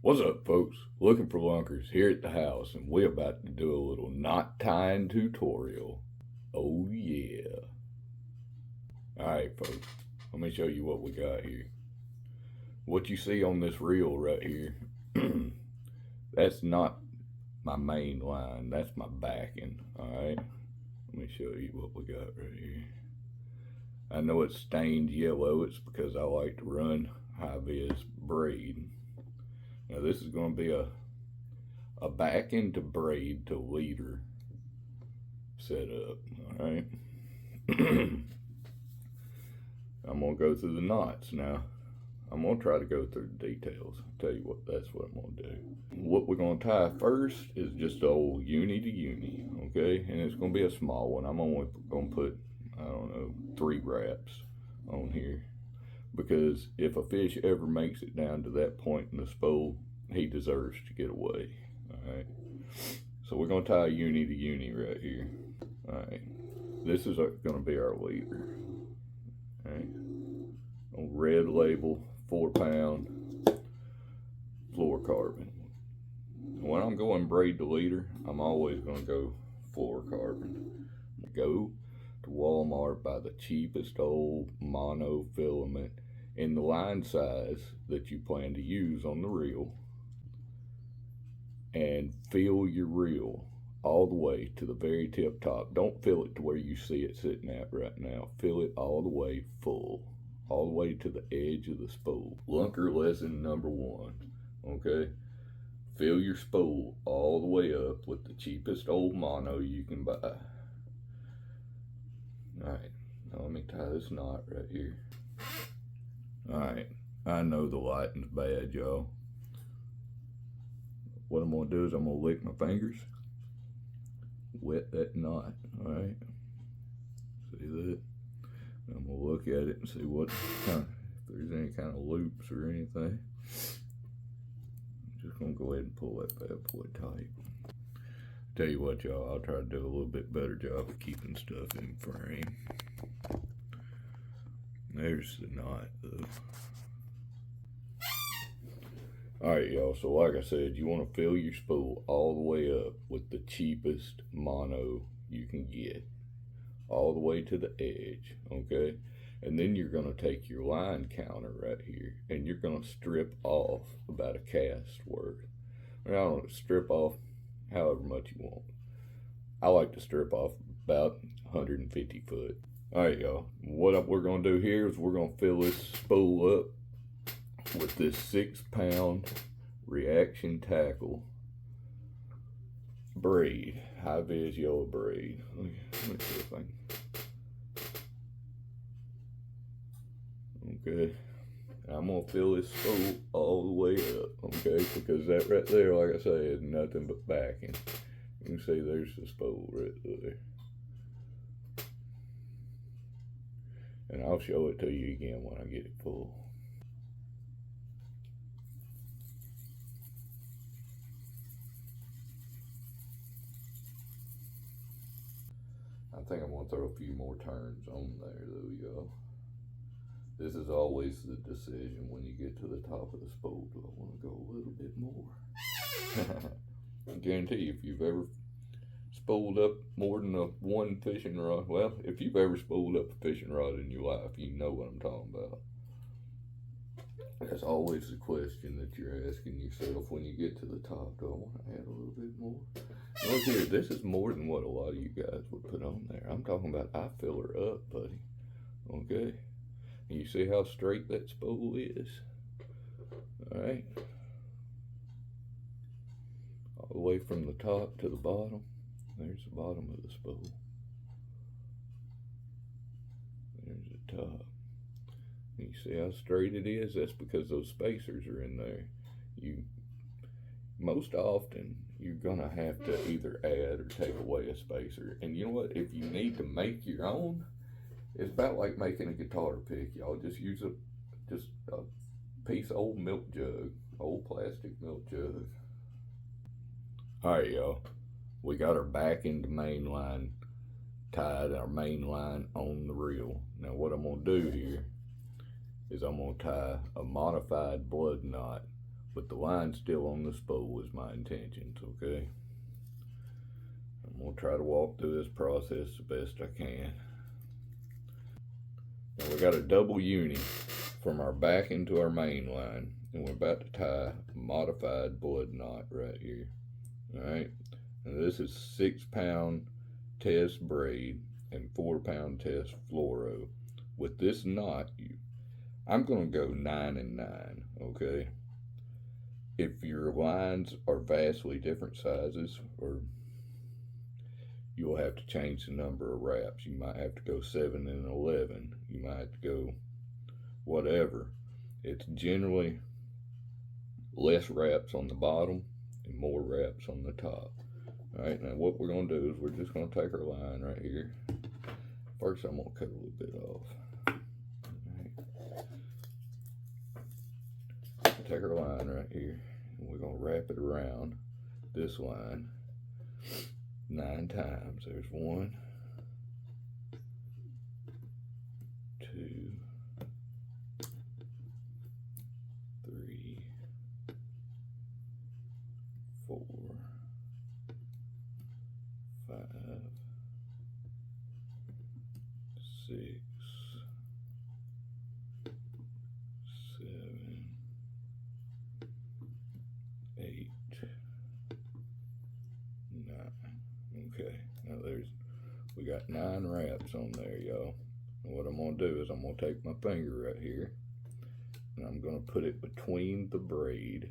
What's up, folks? Looking for Lunkers here at the house, and we're about to do a little knot tying tutorial. Oh yeah. Alright, folks, let me show you what we got here. What you see on this reel right here, that's not my main line, that's my backing. Alright, let me show you what we got right here. I know it's stained yellow, it's because I like to run high-vis braid. Now this is going to be a back into braid to leader setup. All right. I'm going to go through the knots now. I'm going to try to go through the details. I'll tell you what, that's what I'm going to do. What we're going to tie first is just the old uni to uni, okay? And it's going to be a small one. I'm only going to put, I don't know, 3 wraps on here. Because if a fish ever makes it down to that point in the spool, he deserves to get away. Alright. So we're going to tie a uni to uni right here. Alright. This is going to be our leader. Alright. On red label, 4-pound fluorocarbon. When I'm going braid to leader, I'm always going to go fluorocarbon. Go to Walmart, buy the cheapest old monofilament in the line size that you plan to use on the reel, and fill your reel all the way to the very tip top. Don't fill it to where you see it sitting at right now. Fill it all the way full, all the way to the edge of the spool. Lunker lesson number 1, okay? Fill your spool all the way up with the cheapest old mono you can buy. Alright, now let me tie this knot right here. Alright, I know the lighting's bad, y'all. What I'm going to do is I'm going to lick my fingers, wet that knot, alright? See that? I'm going to look at it and see what kind of, if there's any kind of loops or anything. I'm just going to go ahead and pull that bad boy tight. Tell you what, y'all, I'll try to do a little bit better job of keeping stuff in frame. There's the knot, though. Alright, y'all, so like I said, you want to fill your spool all the way up with the cheapest mono you can get. All the way to the edge, okay? And then you're going to take your line counter right here, and you're going to strip off about a cast worth. I don't know, strip off however much you want. I like to strip off about 150 foot. Alright, y'all, what we're going to do here is we're going to fill this spool up with this 6-pound reaction tackle braid, high-vis yellow braid. Let me see if I can. Okay, I'm gonna fill this spool all the way up, okay, because that right there, like I say, is nothing but backing. You can see there's the spool right there. And I'll show it to you again when I get it full. I think I'm gonna throw a few more turns on there though, y'all. This is always the decision when you get to the top of the spool. Do I want to go a little bit more? I guarantee you, if you've ever spooled up more than one fishing rod, well, if you've ever spooled up a fishing rod in your life, you know what I'm talking about. That's always the question that you're asking yourself when you get to the top. Do I want to add a little bit more? Look here, this is more than what a lot of you guys would put on there. I'm talking about I fill her up, buddy. Okay? And you see how straight that spool is? Alright? All the way from the top to the bottom. There's the bottom of the spool. There's the top. And you see how straight it is? That's because those spacers are in there. Most often, you're gonna have to either add or take away a spacer. And you know what? If you need to make your own, it's about like making a guitar pick, y'all. Just use a piece of old milk jug, old plastic milk jug. Alright, y'all. We got our back into main line tied, our main line on the reel. Now what I'm gonna do here is I'm gonna tie a modified blood knot but the line's still on the spool is my intentions, okay? I'm gonna try to walk through this process the best I can. Now we got a double uni from our back into our main line, and we're about to tie a modified blood knot right here. Alright, and this is 6-pound test braid and 4-pound test fluoro. With this knot, I'm gonna go 9 and 9, okay? If your lines are vastly different sizes, or you'll have to change the number of wraps. You might have to go 7 and 11. You might have to go whatever. It's generally less wraps on the bottom and more wraps on the top. All right, now what we're gonna do is we're just gonna take our line right here. First, I'm gonna cut a little bit off. All right. Take our line right here, and we're gonna wrap it around this line 9 times. There's 1, 2, 3, 4, 5, 6, 7, 8, 9. Okay, now we got 9 wraps on there, y'all. And what I'm gonna do is I'm gonna take my finger right here and I'm gonna put it between the braid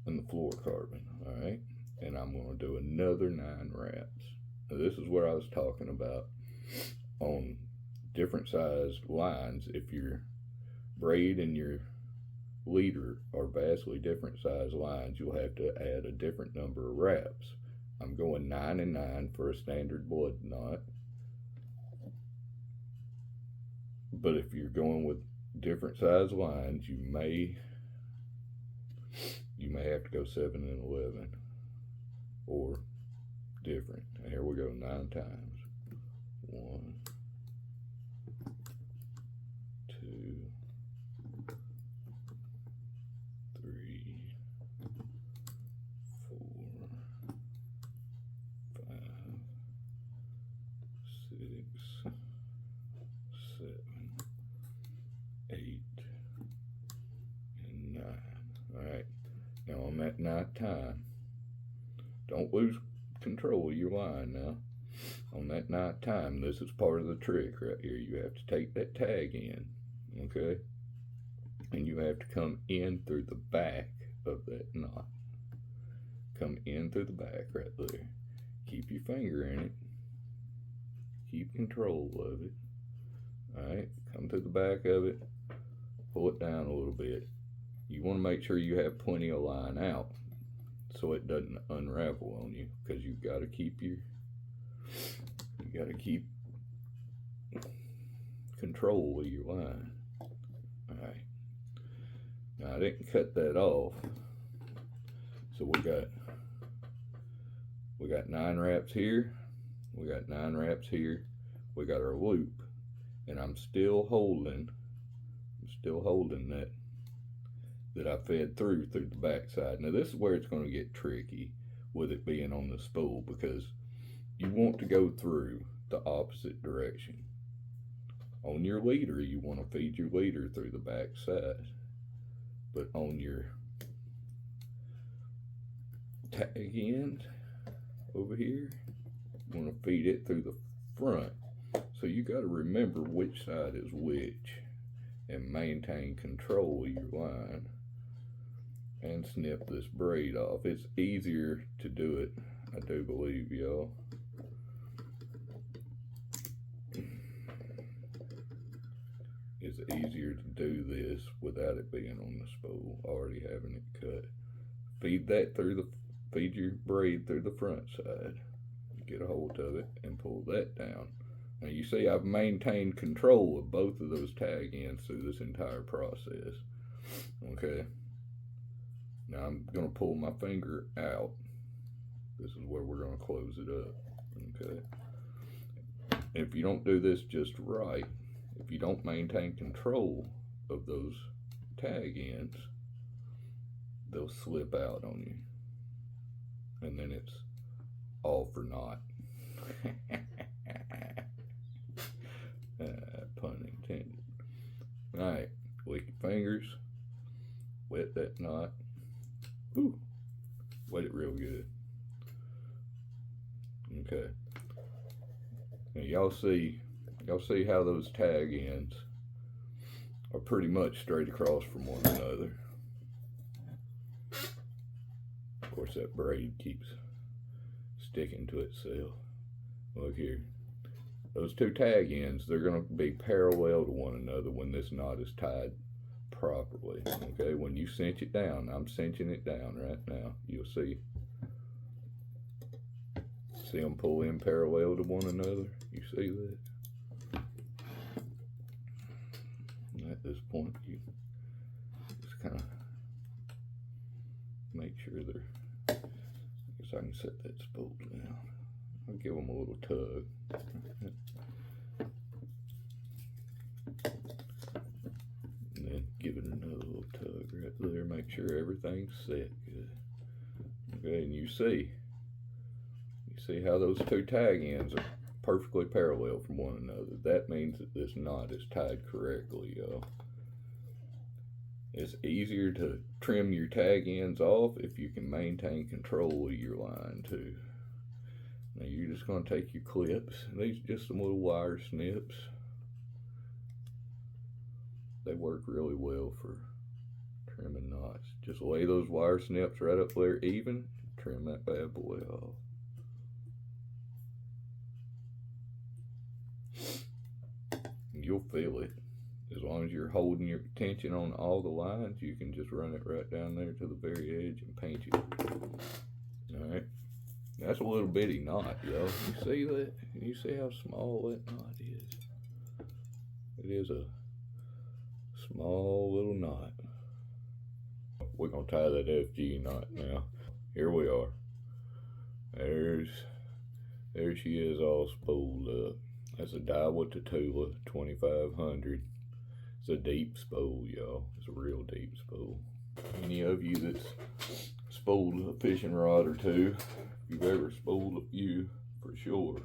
and the fluorocarbon, all right? And I'm gonna do another 9 wraps. Now this is where I was talking about on different sized lines. If your braid and your leader are vastly different size lines, you'll have to add a different number of wraps. I'm going 9 and 9 for a standard blood knot. But if you're going with different size lines, you may have to go 7 and 11 or different. And here we go, 9 times. 1, 2, 3, 4, 5, 6, 7, 8, and 9. All right. Now on that 9th time, don't lose control of your line now. On that 9th time, this is part of the trick right here. You have to take that tag in, okay? And you have to come in through the back of that knot. Come in through the back right there. Keep your finger in it. Keep control of it. All right, come to the back of it. Pull it down a little bit. You want to make sure you have plenty of line out so it doesn't unravel on you, because you've got to keep control of your line. All right. Now I didn't cut that off, so we got 9 wraps here. We got 9 wraps here. We got our loop, and I'm still holding that I fed through the back side. Now this is where it's going to get tricky with it being on the spool, because you want to go through the opposite direction. On your leader, you want to feed your leader through the back side, but on your tag end over here, you want to feed it through the front. So you got to remember which side is which and maintain control of your line and snip this braid off. It's easier to do it, I do believe, y'all. It's easier to do this without it being on the spool, already having it cut. Feed your braid through the front side. Get a hold of it and pull that down. Now you see I've maintained control of both of those tag ends through this entire process. Okay. Now I'm going to pull my finger out. This is where we're going to close it up. Okay. If you don't do this just right, if you don't maintain control of those tag ends, they'll slip out on you. And then it's all for naught. Pun intended. Alright, lick your fingers, wet that knot. Woo! Wet it real good. Okay. Now y'all see how those tag ends are pretty much straight across from one another. Of course, that braid keeps sticking to itself. Look here. Those two tag ends, they're going to be parallel to one another when this knot is tied properly. Okay, when you cinch it down, I'm cinching it down right now. You'll see. See them pull in parallel to one another? You see that? And at this point, you just kind of make sure they're, I guess I can set that spool down. I'll give them a little tug. And then give it another little tug right there. Make sure everything's set good. Okay, and you see how those two tag ends are perfectly parallel from one another. That means that this knot is tied correctly, y'all. It's easier to trim your tag ends off if you can maintain control of your line too. Now you're just going to take your clips. These are just some little wire snips. They work really well for trimming knots. Just lay those wire snips right up there even. Trim that bad boy off. You'll feel it. As long as you're holding your tension on all the lines, you can just run it right down there to the very edge and paint it. Alright. That's a little bitty knot, y'all. You see that? You see how small that knot is? It is a small little knot. We're going to tie that FG knot now. Here we are. There she is, all spooled up. That's a Daiwa Tatula 2500. It's a deep spool, y'all. It's a real deep spool. Any of you that's spooled a fishing rod or two, if you've ever spooled a few, for sure,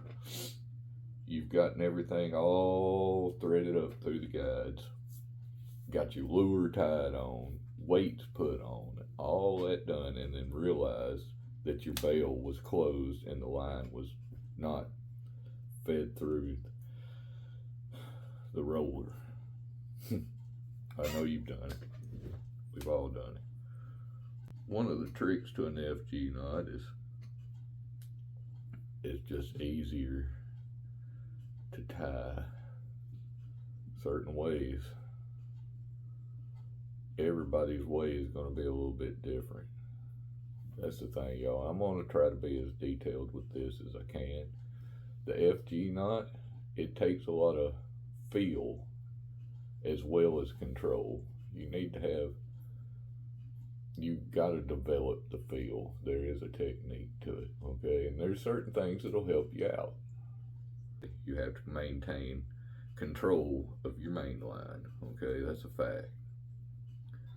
you've gotten everything all threaded up through the guides. Got your lure tied on, weights put on, all that done, and then realized that your bail was closed and the line was not fed through the roller. I know you've done it. We've all done it. One of the tricks to an FG knot is it's just easier to tie certain ways. Everybody's way is going to be a little bit different. That's the thing, y'all. I'm going to try to be as detailed with this as I can. The FG knot, it takes a lot of feel as well as control. You've got to develop the feel. There is a technique to it, okay? And there's certain things that'll help you out. You have to maintain control of your main line, okay? That's a fact.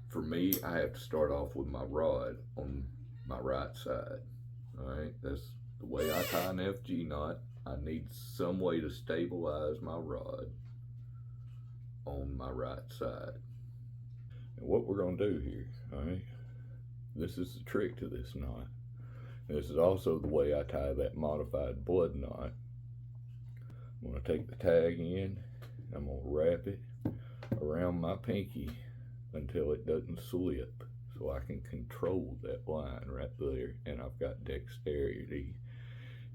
For me, I have to start off with my rod on my right side, all right? That's the way I tie an FG knot. I need some way to stabilize my rod on my right side. And what we're going to do here, all right, this is the trick to this knot. This is also the way I tie that modified blood knot. I'm going to take the tag in, I'm going to wrap it around my pinky until it doesn't slip, so I can control that line right there, and I've got dexterity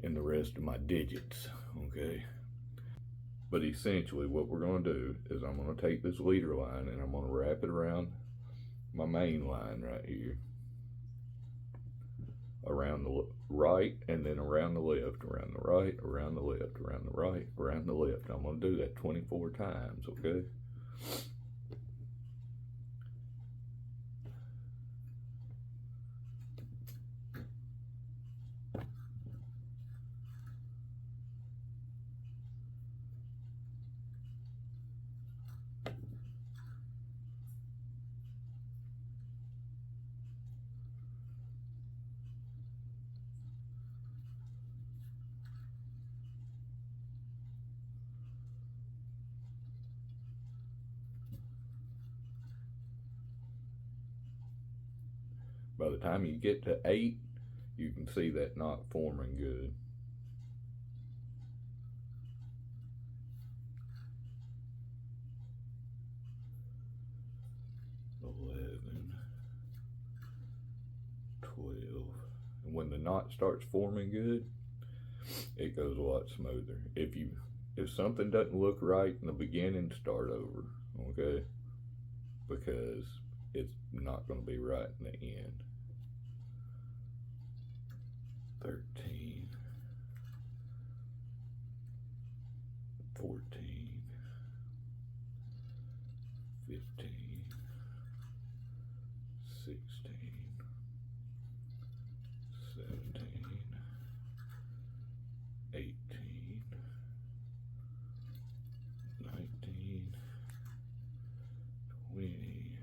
in the rest of my digits, okay? But essentially what we're going to do is I'm going to take this leader line and I'm going to wrap it around my main line right here, around the right, and then around the left, around the right, around the left, around the right, around the left. I'm going to do that 24 times, okay? By the time you get to 8, you can see that knot forming good. 11, 12. And when the knot starts forming good, it goes a lot smoother. If something doesn't look right in the beginning, start over, okay? Because it's not going to be right in the end. 13, 14, 15, 16, 17, 18, 19, 20,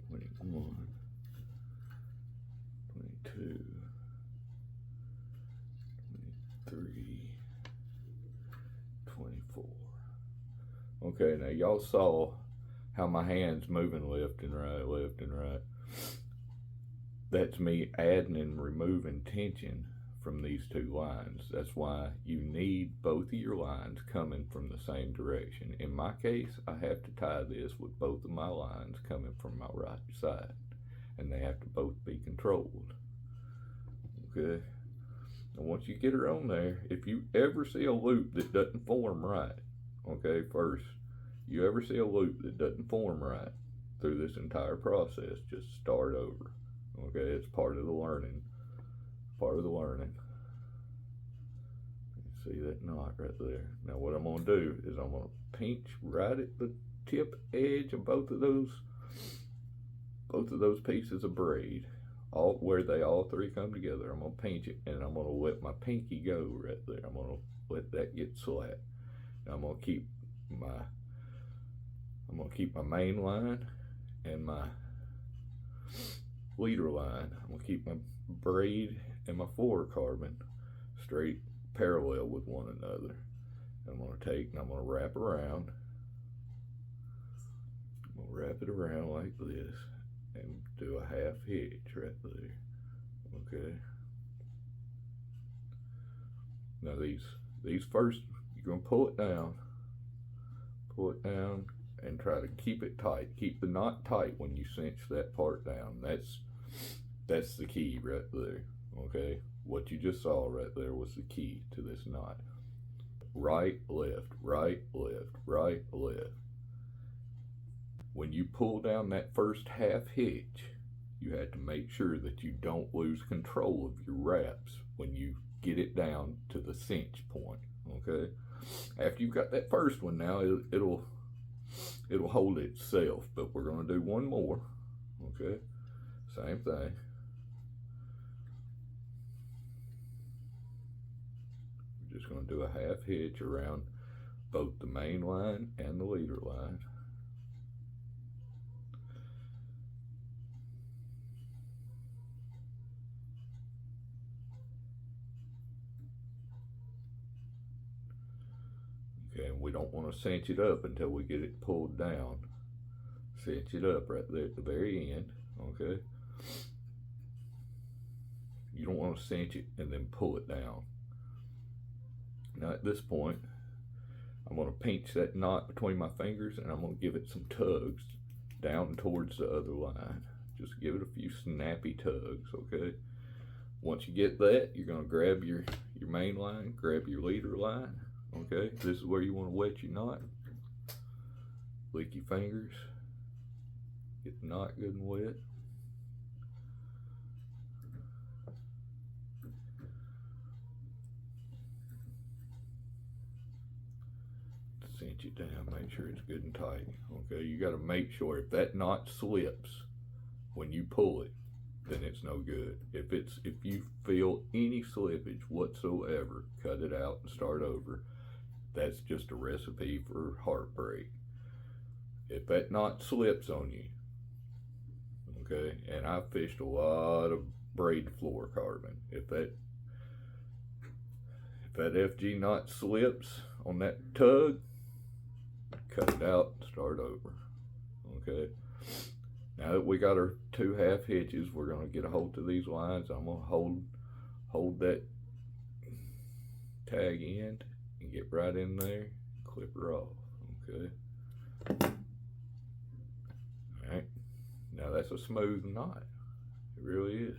21, 22, 23, 24. Okay, now y'all saw how my hand's moving left and right, left and right. That's me adding and removing tension from these two lines. That's why you need both of your lines coming from the same direction. In my case, I have to tie this with both of my lines coming from my right side, and they have to both be controlled. Okay, and once you get her on there, if you ever see a loop that doesn't form right, okay, first, you ever see a loop that doesn't form right through this entire process, just start over. Okay, it's part of the learning. Part of the learning. See that knot right there. Now what I'm going to do is I'm going to pinch right at the tip edge of both of those pieces of braid, all where they all three come together. I'm going to pinch it, and I'm going to let my pinky go right there. I'm going to let that get slack. Now I'm going to keep my main line and my leader line. I'm going to keep my braid and my fluorocarbon straight parallel with one another. I'm going to take and I'm going to wrap around. I'm going to wrap it around like this and do a half hitch right there. Okay. Now these first, you're going to pull it down and try to keep it tight. Keep the knot tight when you cinch that part down. That's the key right there. Okay, what you just saw right there was the key to this knot. Right, left, right, left, right, left. When you pull down that first half hitch, you have to make sure that you don't lose control of your wraps when you get it down to the cinch point. Okay, after you've got that first one, now it'll hold itself, but we're going to do one more. Okay, same thing. We're just going to do a half hitch around both the main line and the leader line. Okay, and we don't want to cinch it up until we get it pulled down. Cinch it up right there at the very end. Okay, you don't want to cinch it and then pull it down. Now at this point, I'm going to pinch that knot between my fingers, and I'm going to give it some tugs down towards the other line. Just give it a few snappy tugs. Okay, once you get that, you're going to grab your main line, grab your leader line. Okay, this is where you want to wet your knot. Lick your fingers. Get the knot good and wet. Cinch it down, make sure it's good and tight. Okay, you got to make sure if that knot slips when you pull it, then it's no good. If you feel any slippage whatsoever, cut it out and start over. That's just a recipe for heartbreak. If that knot slips on you, okay, and I fished a lot of braid fluorocarbon. If that FG knot slips on that tug, cut it out and start over. Okay. Now that we got our 2 half hitches, we're gonna get a hold of these lines. I'm gonna hold that tag end and get right in there, clip her off, okay? Alright, now that's a smooth knot, it really is.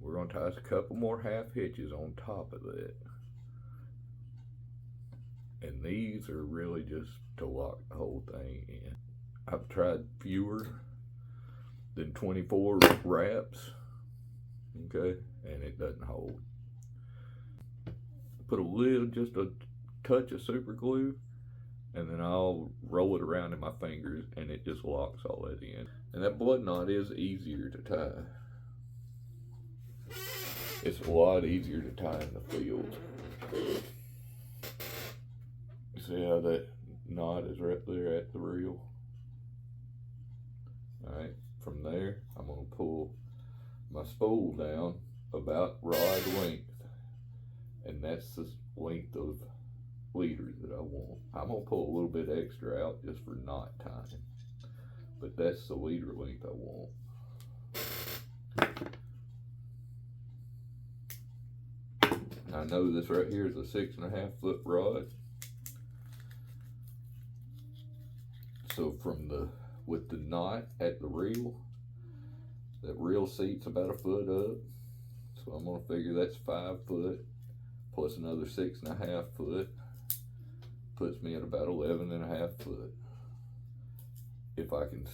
We're gonna tie a couple more half hitches on top of that. And these are really just to lock the whole thing in. I've tried fewer than 24 wraps, okay, and it doesn't hold. Put a little, just a touch of super glue, and then I'll roll it around in my fingers and it just locks all that in. And that blood knot is easier to tie. It's a lot easier to tie in the field. See how that knot is right there at the reel? Alright, from there I'm going to pull my spool down about rod length, and that's the length of leaders that I want. I'm going to pull a little bit extra out just for knot tying, but that's the leader length I want. I know this right here is a 6.5 foot rod. So with the knot at the reel, that reel seat's about 1 foot up. So I'm gonna figure that's 5 foot plus another 6.5 foot, puts me at about 11.5 foot. If I can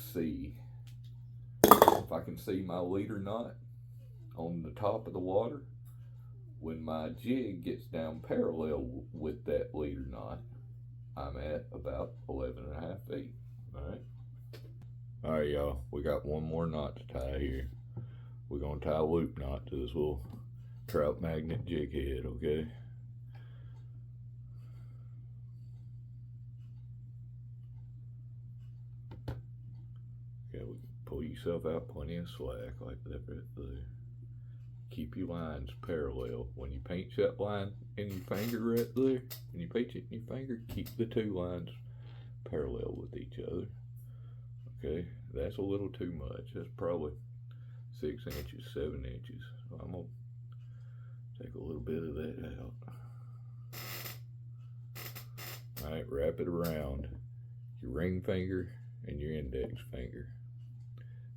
see my leader knot on the top of the water, when my jig gets down parallel with that leader knot, I'm at about 11.5 feet. All right, y'all, we got one more knot to tie here. We're gonna tie a loop knot to this little trout magnet jig head, okay? Okay, pull yourself out plenty of slack like that right there. Keep your lines parallel. When you pinch that line in your finger right there, when you pinch it in your finger, keep the 2 lines parallel with each other. Okay, that's a little too much. That's probably 6 inches, 7 inches. So I'm gonna take a little bit of that out. All right, wrap it around your ring finger and your index finger,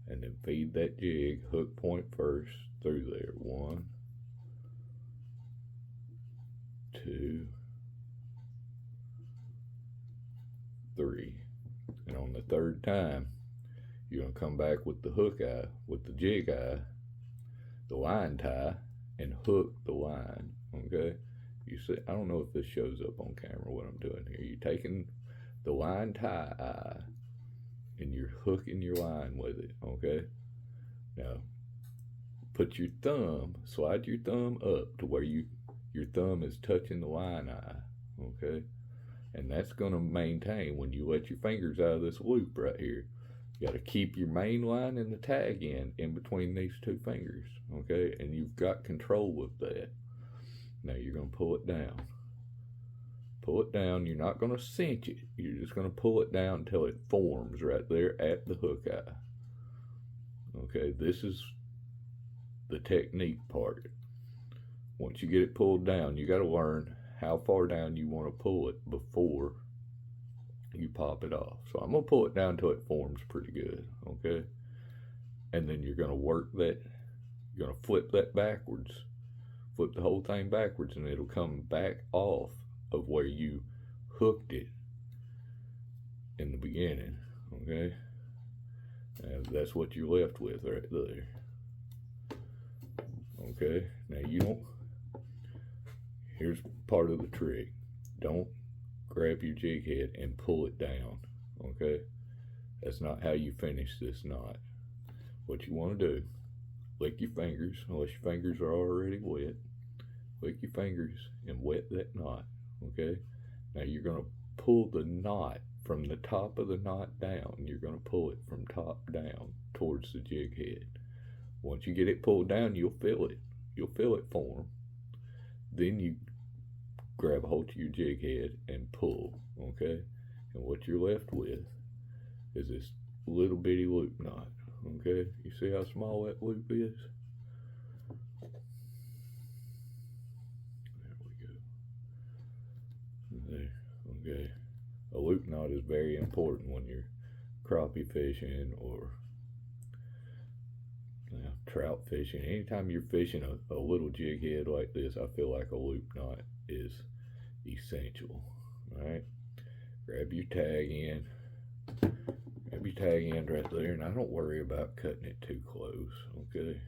and then feed that jig hook point first through there. 1, 2, 3, and on the 3rd time, you're gonna come back with the hook eye, with the jig eye, the line tie, and hook the line. Okay, you see, I don't know if this shows up on camera what I'm doing here. You're taking the line tie eye and you're hooking your line with it. Okay, now put your thumb, slide your thumb up to where your thumb is touching the line eye. Okay, and that's gonna maintain when you let your fingers out of this loop right here. You got to keep your main line and the tag in between these 2 fingers, okay? And you've got control of that. Now you're going to pull it down. Pull it down. You're not going to cinch it. You're just going to pull it down until it forms right there at the hook eye. Okay, this is the technique part. Once you get it pulled down, you got to learn how far down you want to pull it before you pop it off. So I'm gonna pull it down until it forms pretty good, okay? And then you're gonna work that, you're gonna flip that backwards, flip the whole thing backwards, and it'll come back off of where you hooked it in the beginning, okay? And that's what you're left with right there. Okay, now you don't, here's part of the trick. Don't grab your jig head and pull it down, okay? That's not how you finish this knot. What you want to do, lick your fingers, unless your fingers are already wet, lick your fingers and wet that knot, okay? Now you're going to pull the knot from the top of the knot down. You're going to pull it from top down towards the jig head. Once you get it pulled down, you'll feel it. You'll feel it form. Then you grab a hold to your jig head and pull, okay? And what you're left with is this little bitty loop knot, You see how small that loop is? There we go. There, okay. A loop knot is very important when you're crappie fishing or trout fishing. Anytime you're fishing a little jig head like this, I feel like a loop knot is essential. Alright, grab your tag end. Grab your tag end right there, and I don't worry about cutting it too close, okay?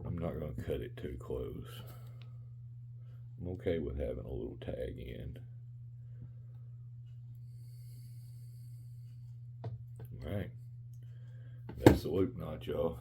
I'm not going to cut it too close. I'm okay with having a little tag end. Alright, that's the loop knot, y'all.